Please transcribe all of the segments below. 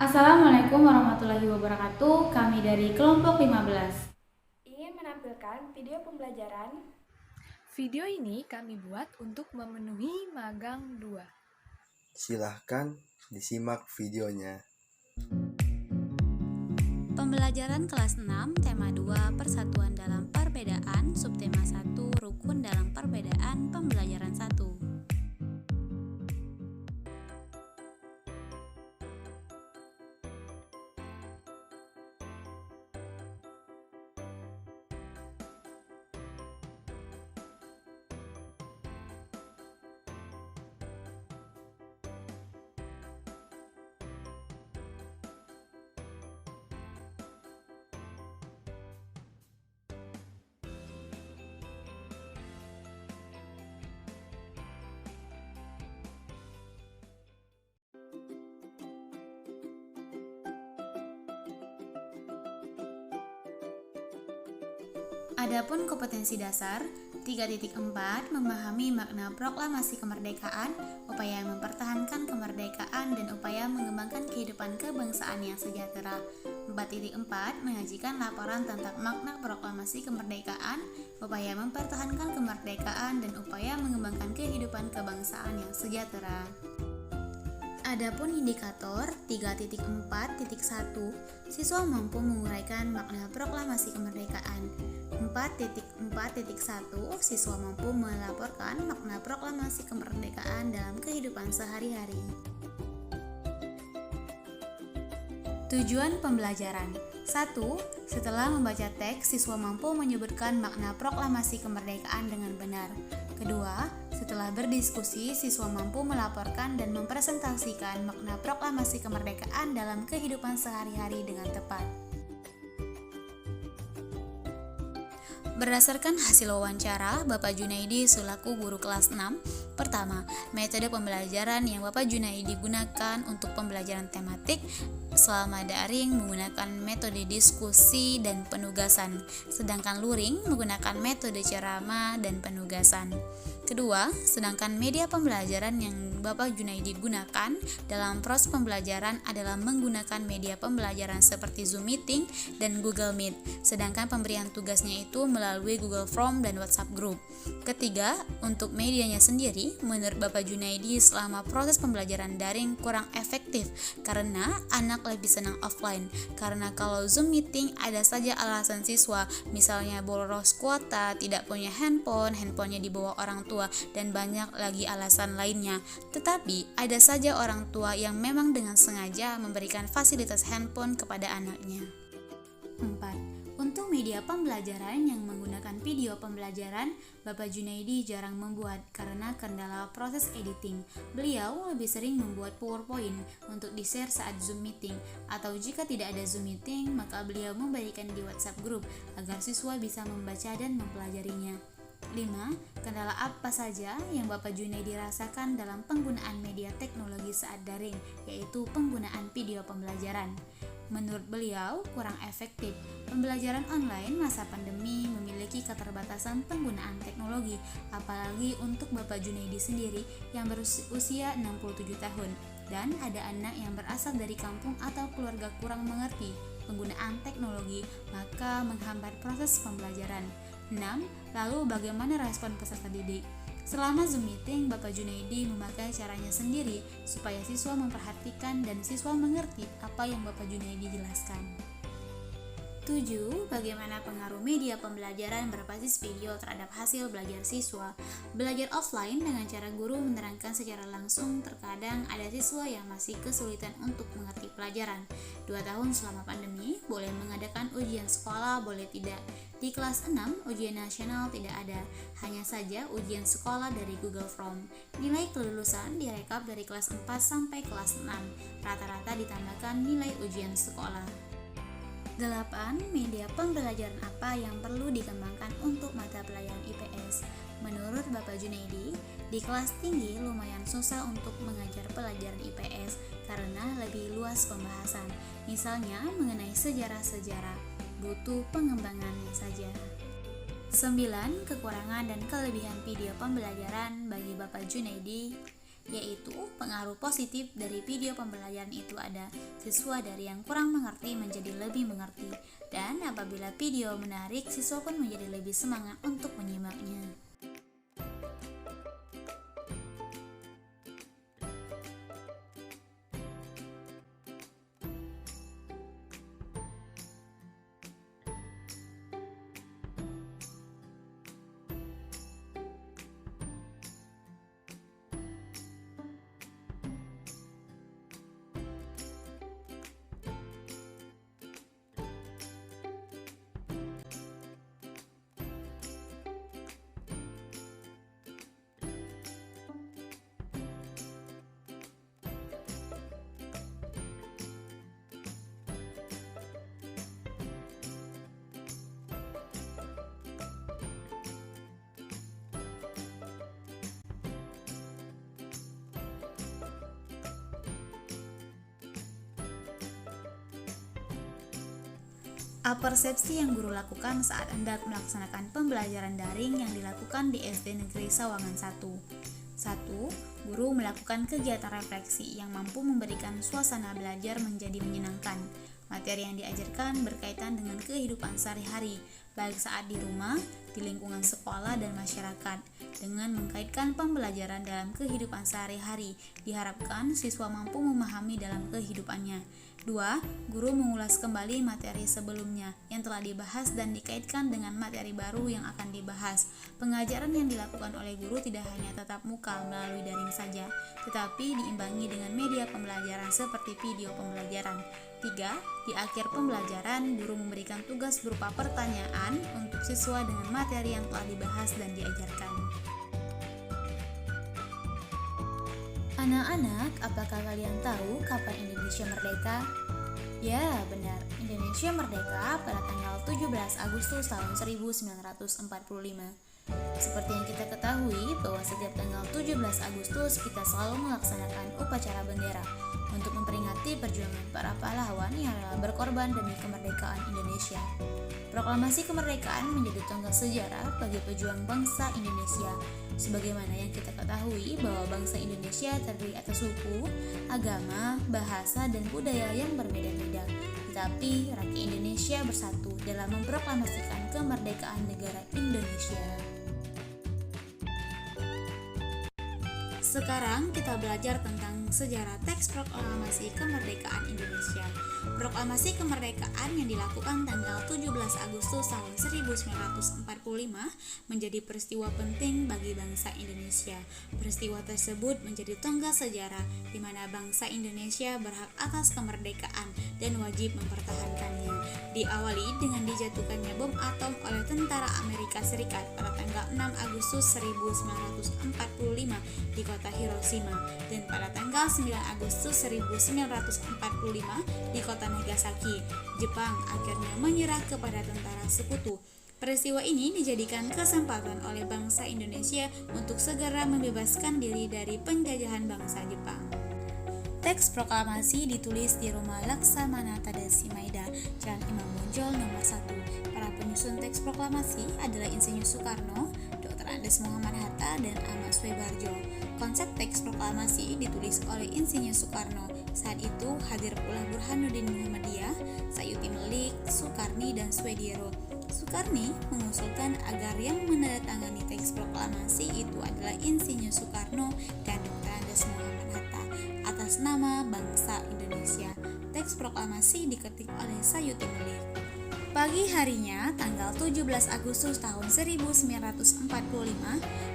Assalamualaikum warahmatullahi wabarakatuh. Kami dari kelompok 15. Ingin menampilkan video pembelajaran. Video ini kami buat untuk memenuhi magang 2. Silahkan disimak videonya. Pembelajaran kelas 6, tema 2, persatuan dalam perbedaan, subtema 1, rukun dalam perbedaan, pembelajaran 1. Adapun kompetensi dasar 3.4 memahami makna proklamasi kemerdekaan, upaya mempertahankan kemerdekaan dan upaya mengembangkan kehidupan kebangsaan yang sejahtera. 4.4 menyajikan laporan tentang makna proklamasi kemerdekaan, upaya mempertahankan kemerdekaan dan upaya mengembangkan kehidupan kebangsaan yang sejahtera. Adapun indikator 3.4.1, siswa mampu menguraikan makna proklamasi kemerdekaan. 4.4.1, siswa mampu melaporkan makna proklamasi kemerdekaan dalam kehidupan sehari-hari. Tujuan pembelajaran 1. Setelah membaca teks, siswa mampu menyebutkan makna proklamasi kemerdekaan dengan benar. Kedua, setelah berdiskusi, siswa mampu melaporkan dan mempresentasikan makna proklamasi kemerdekaan dalam kehidupan sehari-hari dengan tepat. Berdasarkan hasil wawancara Bapak Junaidi selaku guru kelas 6, pertama, metode pembelajaran yang Bapak Junaidi gunakan untuk pembelajaran tematik selama daring menggunakan metode diskusi dan penugasan, sedangkan luring menggunakan metode ceramah dan penugasan. Kedua, sedangkan media pembelajaran yang Bapak Junaidi gunakan dalam proses pembelajaran adalah menggunakan media pembelajaran seperti Zoom Meeting dan Google Meet, sedangkan pemberian tugasnya itu melalui Google Form dan WhatsApp Group. Ketiga, untuk medianya sendiri, menurut Bapak Junaidi selama proses pembelajaran daring kurang efektif karena anak lebih senang offline, karena kalau Zoom Meeting ada saja alasan siswa, misalnya boros kuota, tidak punya handphonenya dibawa orang tua, dan banyak lagi alasan lainnya. Tetapi ada saja orang tua yang memang dengan sengaja memberikan fasilitas handphone kepada anaknya. 4. Untuk media pembelajaran yang menggunakan video pembelajaran, Bapak Junaidi jarang membuat karena kendala proses editing. Beliau lebih sering membuat PowerPoint untuk di-share saat Zoom Meeting, atau jika tidak ada Zoom Meeting, maka beliau membagikan di WhatsApp Group agar siswa bisa membaca dan mempelajarinya. 5. Kendala apa saja yang Bapak Junaidi rasakan dalam penggunaan media teknologi saat daring, yaitu penggunaan video pembelajaran. Menurut beliau, kurang efektif. Pembelajaran online masa pandemi memiliki keterbatasan penggunaan teknologi, apalagi untuk Bapak Junaidi sendiri yang berusia 67 tahun, dan ada anak yang berasal dari kampung atau keluarga kurang mengerti penggunaan teknologi, maka menghambat proses pembelajaran. 6. Lalu bagaimana respon peserta didik? Selama Zoom Meeting, Bapak Junaidi memakai caranya sendiri supaya siswa memperhatikan dan siswa mengerti apa yang Bapak Junaidi jelaskan. 7. Bagaimana pengaruh media pembelajaran berbasis video terhadap hasil belajar siswa? Belajar offline dengan cara guru menerangkan secara langsung, terkadang ada siswa yang masih kesulitan untuk mengerti pelajaran. 2 tahun selama pandemi, boleh mengadakan ujian sekolah, boleh tidak. Di kelas 6, ujian nasional tidak ada, hanya saja ujian sekolah dari Google Form. Nilai kelulusan direkap dari kelas 4 sampai kelas 6, rata-rata ditambahkan nilai ujian sekolah. 8. Media pembelajaran apa yang perlu dikembangkan untuk mata pelajaran IPS? Menurut Bapak Junaidi, di kelas tinggi lumayan susah untuk mengajar pelajaran IPS karena lebih luas pembahasan, misalnya mengenai sejarah-sejarah, butuh pengembangannya saja. 9. Kekurangan dan kelebihan video pembelajaran bagi Bapak Junaidi. yaitu pengaruh positif dari video pembelajaran itu ada siswa dari yang kurang mengerti menjadi lebih mengerti, dan apabila video menarik, siswa pun menjadi lebih semangat untuk menyimaknya. Persepsi yang guru lakukan saat hendak melaksanakan pembelajaran daring yang dilakukan di SD Negeri Sawangan 1. 1. Guru melakukan kegiatan refleksi yang mampu memberikan suasana belajar menjadi menyenangkan. Materi yang diajarkan berkaitan dengan kehidupan sehari-hari, baik saat di rumah, di lingkungan sekolah, dan masyarakat. Dengan mengkaitkan pembelajaran dalam kehidupan sehari-hari, diharapkan siswa mampu memahami dalam kehidupannya. 2. Guru mengulas kembali materi sebelumnya yang telah dibahas dan dikaitkan dengan materi baru yang akan dibahas. Pengajaran yang dilakukan oleh guru tidak hanya tatap muka melalui daring saja, tetapi diimbangi dengan media pembelajaran seperti video pembelajaran. 3. Di akhir pembelajaran, guru memberikan tugas berupa pertanyaan untuk siswa dengan materi yang telah dibahas dan diajarkan. Anak-anak, apakah kalian tahu kapan Indonesia merdeka? Ya, benar. Indonesia merdeka pada tanggal 17 Agustus tahun 1945. Seperti yang kita ketahui bahwa setiap tanggal 17 Agustus kita selalu melaksanakan upacara bendera untuk memperingati perjuangan para pahlawan yang rela berkorban demi kemerdekaan Indonesia. Proklamasi kemerdekaan menjadi tonggak sejarah bagi pejuang bangsa Indonesia. Sebagaimana yang kita ketahui bahwa bangsa Indonesia terdiri atas suku, agama, bahasa, dan budaya yang berbeda-beda. Tetapi rakyat Indonesia bersatu dalam memproklamasikan kemerdekaan negara Indonesia. Sekarang kita belajar tentang sejarah teks proklamasi kemerdekaan Indonesia. Proklamasi kemerdekaan yang dilakukan tanggal 17 Agustus tahun 1945 menjadi peristiwa penting bagi bangsa Indonesia. Peristiwa tersebut menjadi tonggak sejarah di mana bangsa Indonesia berhak atas kemerdekaan dan wajib mempertahankannya. Diawali dengan dijatuhkannya bom atom oleh tentara Amerika Serikat pada tanggal 6 Agustus 1945 di kota Hiroshima, dan pada tanggal 9 Agustus 1945 di kota Nagasaki. Jepang akhirnya menyerah kepada tentara sekutu. Peristiwa ini dijadikan kesempatan oleh bangsa Indonesia untuk segera membebaskan diri dari penjajahan bangsa Jepang. Teks proklamasi ditulis di rumah Laksamana Tadashi Maeda, Jalan Imam Bonjol nomor 1. Para penyusun teks proklamasi adalah Insinyur Soekarno, Dr. Andes Muhammad Hatta, dan Ahmad Soebarjo. Konsep teks proklamasi ditulis oleh Insinyur Soekarno. Saat itu hadir pula Burhanuddin Muhammadiyah, Sayuti Melik, Soekarni, dan Swediero. Soekarni mengusulkan agar yang menandatangani teks proklamasi itu adalah Insinyur Soekarno dan Dr. Andes Muhammad Hatta atas nama bangsa Indonesia. Teks proklamasi diketik oleh Sayuti Melik. Pagi harinya, tanggal 17 Agustus tahun 1945,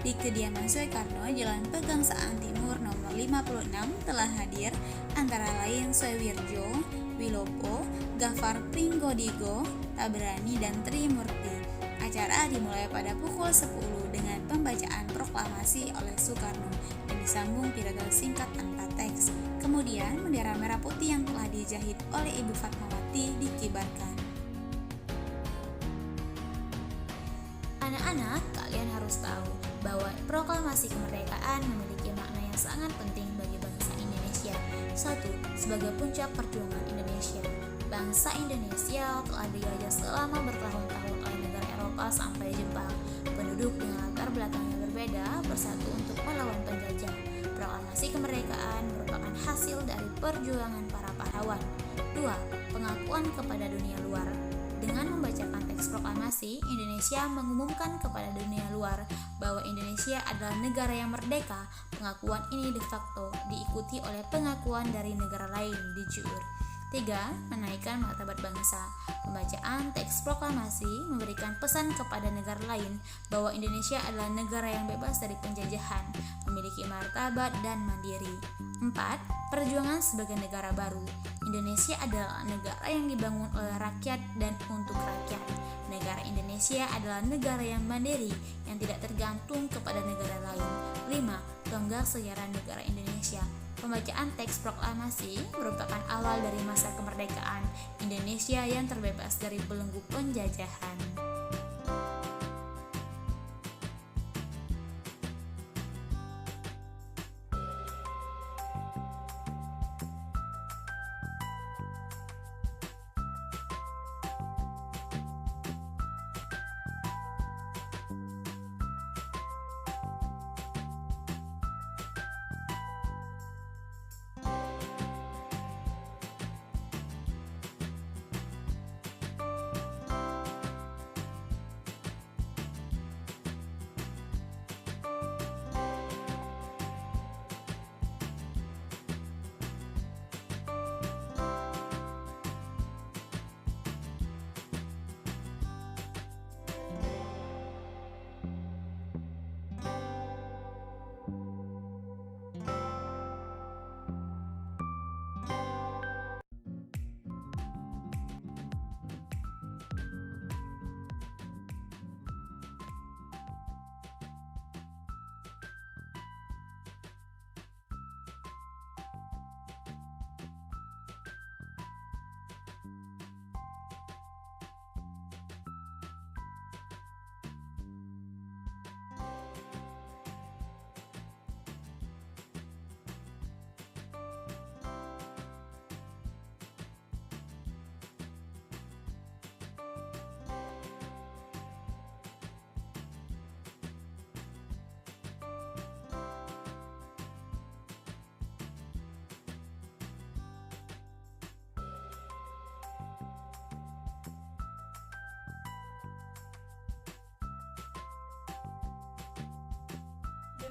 di kediaman Soekarno, Jalan Pegangsaan Timur nomor 56 telah hadir antara lain Soewirjo, Wilopo, Gafar Pringgodigo, Tabrani, dan Trimurti. Acara dimulai pada pukul 10 dengan pembacaan proklamasi oleh Soekarno dan disambung pidato singkat tanpa teks. Kemudian bendera merah putih yang telah dijahit oleh Ibu Fatmawati dikibarkan. Anak-anak, kalian harus tahu bahwa proklamasi kemerdekaan memiliki makna yang sangat penting bagi bangsa Indonesia. 1. Sebagai puncak perjuangan Indonesia. Bangsa Indonesia telah dijajah selama bertahun-tahun oleh negara Eropa sampai Jepang. Penduduk dengan latar belakang yang berbeda bersatu untuk melawan penjajah. Proklamasi kemerdekaan merupakan hasil dari perjuangan para pahlawan. 2. Pengakuan kepada dunia luar. Dengan membacakan teks proklamasi, Indonesia mengumumkan kepada dunia luar bahwa Indonesia adalah negara yang merdeka. Pengakuan ini de facto diikuti oleh pengakuan dari negara lain de jure. 3. Menaikkan martabat bangsa. Pembacaan teks proklamasi memberikan pesan kepada negara lain bahwa Indonesia adalah negara yang bebas dari penjajahan, memiliki martabat dan mandiri. 4. Perjuangan sebagai negara baru. Indonesia adalah negara yang dibangun oleh rakyat dan untuk rakyat. Negara Indonesia adalah negara yang mandiri yang tidak tergantung kepada negara lain. 5. Tonggak sejarah negara Indonesia. Pembacaan teks proklamasi merupakan awal dari masa kemerdekaan Indonesia yang terbebas dari belenggu penjajahan.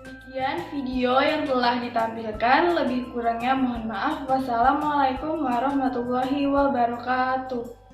Demikian video yang telah ditampilkan, lebih kurangnya mohon maaf. Wassalamualaikum warahmatullahi wabarakatuh.